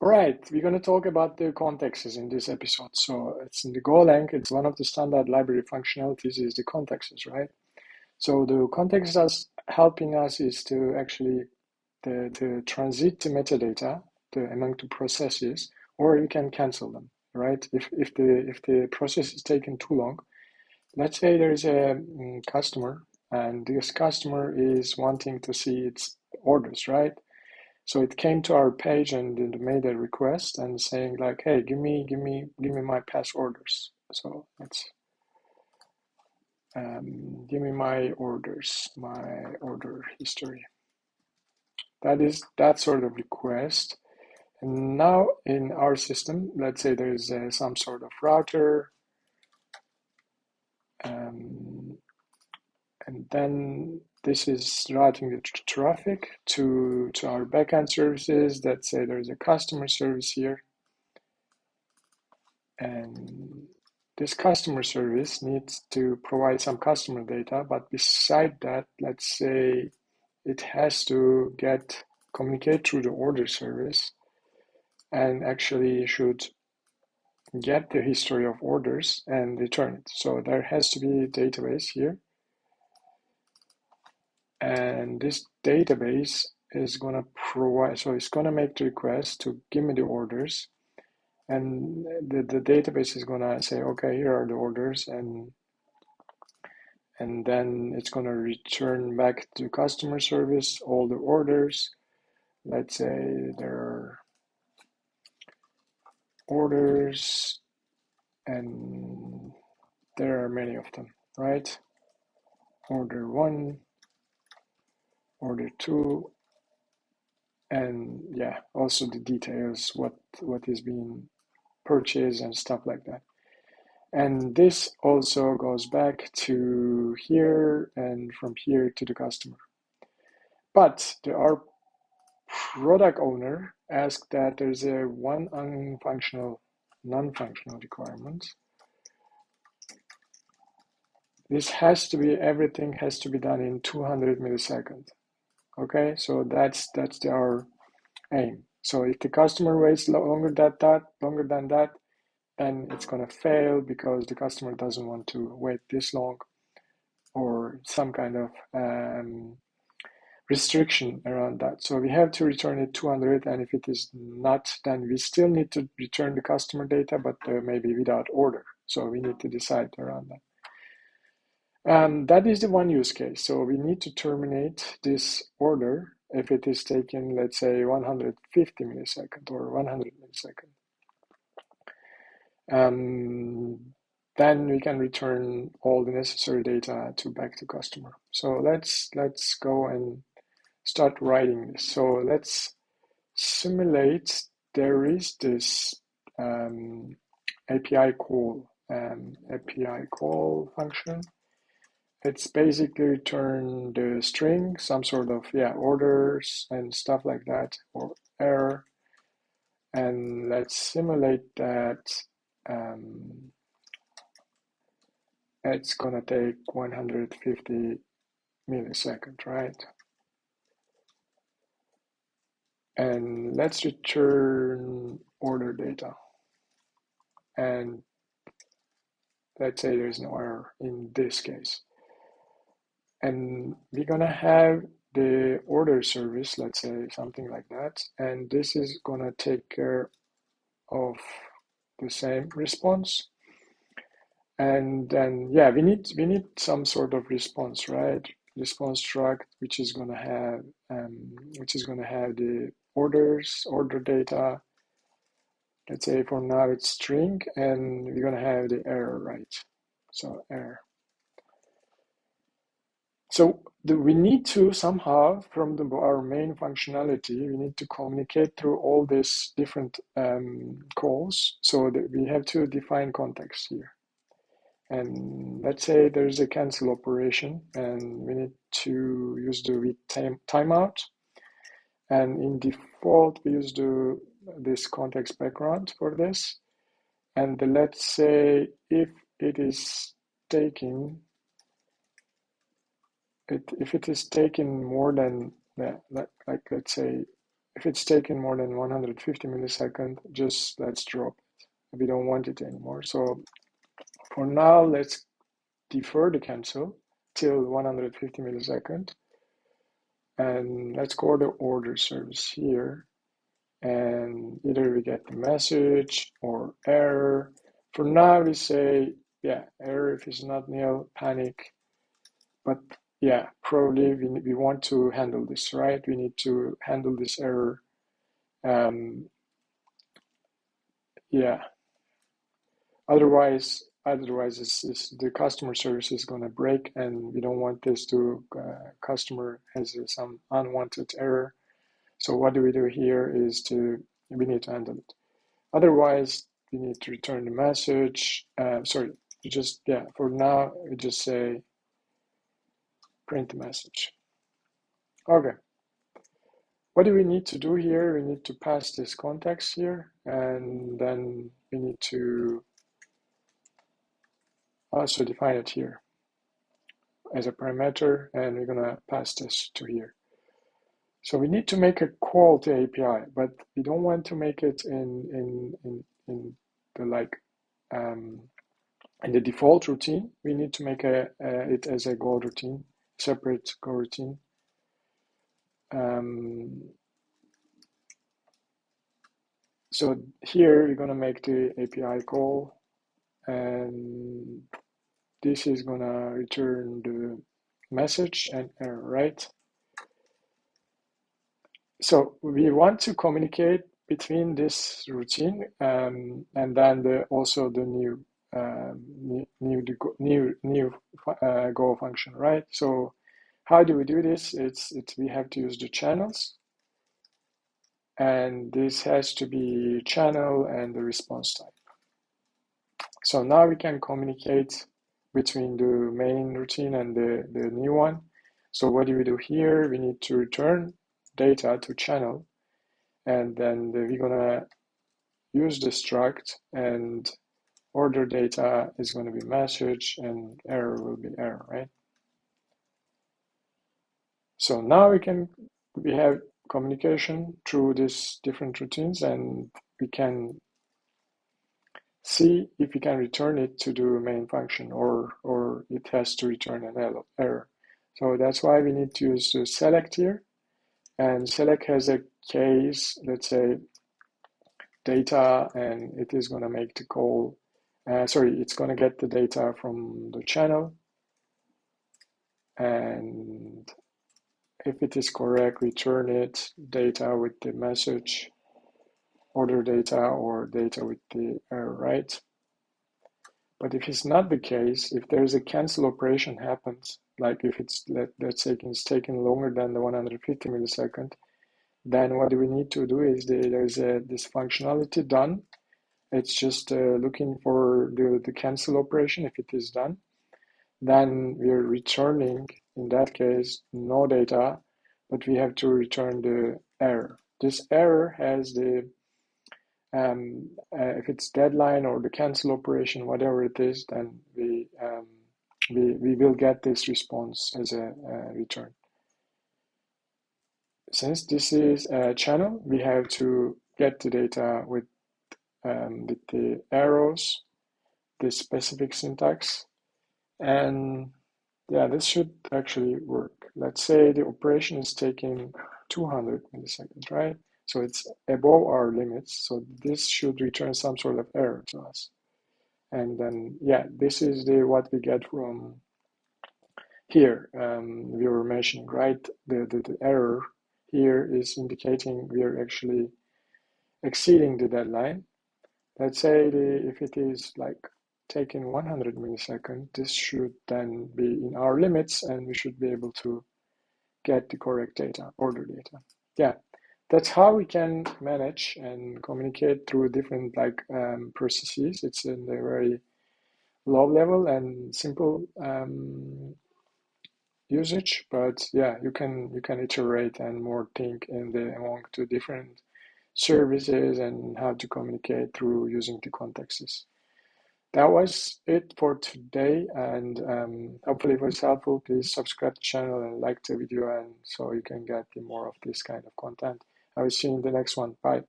All right, we're going to talk about the contexts in this episode. So it's in the Golang, it's one of the standard library functionalities is the contexts, right? So the context is helping us is to actually to transit the metadata among the processes, or you can cancel them, right? If the process is taking too long, let's say there is a customer, and this customer is wanting to see its orders, right? So it came to our page and it made a request and saying like, hey, give me my past orders. So let's give me my orders, my order history. That is that sort of request. And now in our system, let's say there's some sort of router, and then this is routing the traffic to our backend services. Let's say there's a customer service here. And this customer service needs to provide some customer data, but beside that, let's say it has to communicate through the order service and actually should get the history of orders and return it. So there has to be a database here. And this database is going to provide, so it's going to make the request to give me the orders. And the database is going to say, okay, here are the orders, and then it's going to return back to customer service all the orders. Let's say there are orders, and there are many of them, right? Order 1, order 2, and yeah, also the details, what is being purchased and stuff like that. And this also goes back to here and from here to the customer. But our product owner asked that there's one non-functional requirement. This has to be, everything has to be done in 200 milliseconds. Okay, so that's our aim. So if the customer waits longer than that, then it's going to fail because the customer doesn't want to wait this long, or some kind of restriction around that. So we have to return it 200, and if it is not, then we still need to return the customer data, but maybe without order. So we need to decide around that. That is the one use case. So we need to terminate this order if it is taken, let's say, 150 milliseconds or 100 milliseconds. Then we can return all the necessary data back to customer. So let's go and start writing this. So let's simulate. There is this API call function. It's basically return the string, some sort of orders and stuff like that, or error. And let's simulate that. It's gonna take 150 milliseconds, right? And let's return order data. And let's say there's no error in this case. And we're gonna have the order service, let's say something like that. And this is gonna take care of the same response. And then, yeah, we need some sort of response, right? Response struct, which is gonna have the order data. Let's say for now it's string, and we're gonna have the error, right? So error. So we need to somehow, from our main functionality, we need to communicate through all these different calls. So that we have to define context here. And let's say there's a cancel operation, and we need to use the timeout. And in default, we use this context background for this. And let's say if it is taking more than like let's say if it's taken more than 150 milliseconds, just let's drop it. We don't want it anymore. So for now, let's defer the cancel till 150 milliseconds. And let's call the order service here. And either we get the message or error. For now, we say, yeah, error if it's not nil, panic. But yeah, probably we want to handle this, right? We need to handle this error. Yeah, otherwise the customer service is going to break, and we don't want this to customer has some unwanted error. So what do we do here is we need to handle it. Otherwise, we need to return the message. For now, we just say print the message. Okay. What do we need to do here? We need to pass this context here, and then we need to also define it here as a parameter, and we're gonna pass this to here. So we need to make a call to API, but we don't want to make it in the in the default routine. We need to make it as a Go routine, separate Go routine. So here we're gonna make the API call, and this is gonna return the message and error, right? So we want to communicate between this routine and then also the new Go function, right? So how do we do this? We have to use the channels, and this has to be channel and the response type. So now we can communicate between the main routine and the new one. So what do we do here? We need to return data to channel, and then we're gonna use the struct, and order data is going to be message and error will be error, right? So now we have communication through these different routines, and we can see if we can return it to the main function or it has to return an error. So that's why we need to use the select here, and select has a case, let's say data, and it is going to make the call. It's going to get the data from the channel, and if it is correct, return it data with the message, order data, or data with the error, right? But if it's not the case, if there's a cancel operation happens, like if it's, let's say it's taken longer than the 150 millisecond, then what we need to do is there's this functionality done. It's just looking for the cancel operation. If it is done, then we're returning, in that case, no data, but we have to return the error. This error has the if it's deadline or the cancel operation, whatever it is, then we will get this response as a return. Since this is a channel, we have to get the data with the arrows, the specific syntax, and yeah, this should actually work. Let's say the operation is taking 200 milliseconds, right? So it's above our limits. So this should return some sort of error to us. And then, yeah, this is what we get from here. We were mentioning, right? The error here is indicating we are actually exceeding the deadline. Let's say if it is like taking 100 milliseconds, this should then be in our limits, and we should be able to get the correct data, order data. Yeah, that's how we can manage and communicate through different processes. It's in a very low level and simple usage, but yeah, you can iterate and more think among the different services and how to communicate through using the contexts. That was it for today, and hopefully it was helpful. Please subscribe to the channel and like the video, and so you can get more of this kind of content. I will see you in the next one. Bye.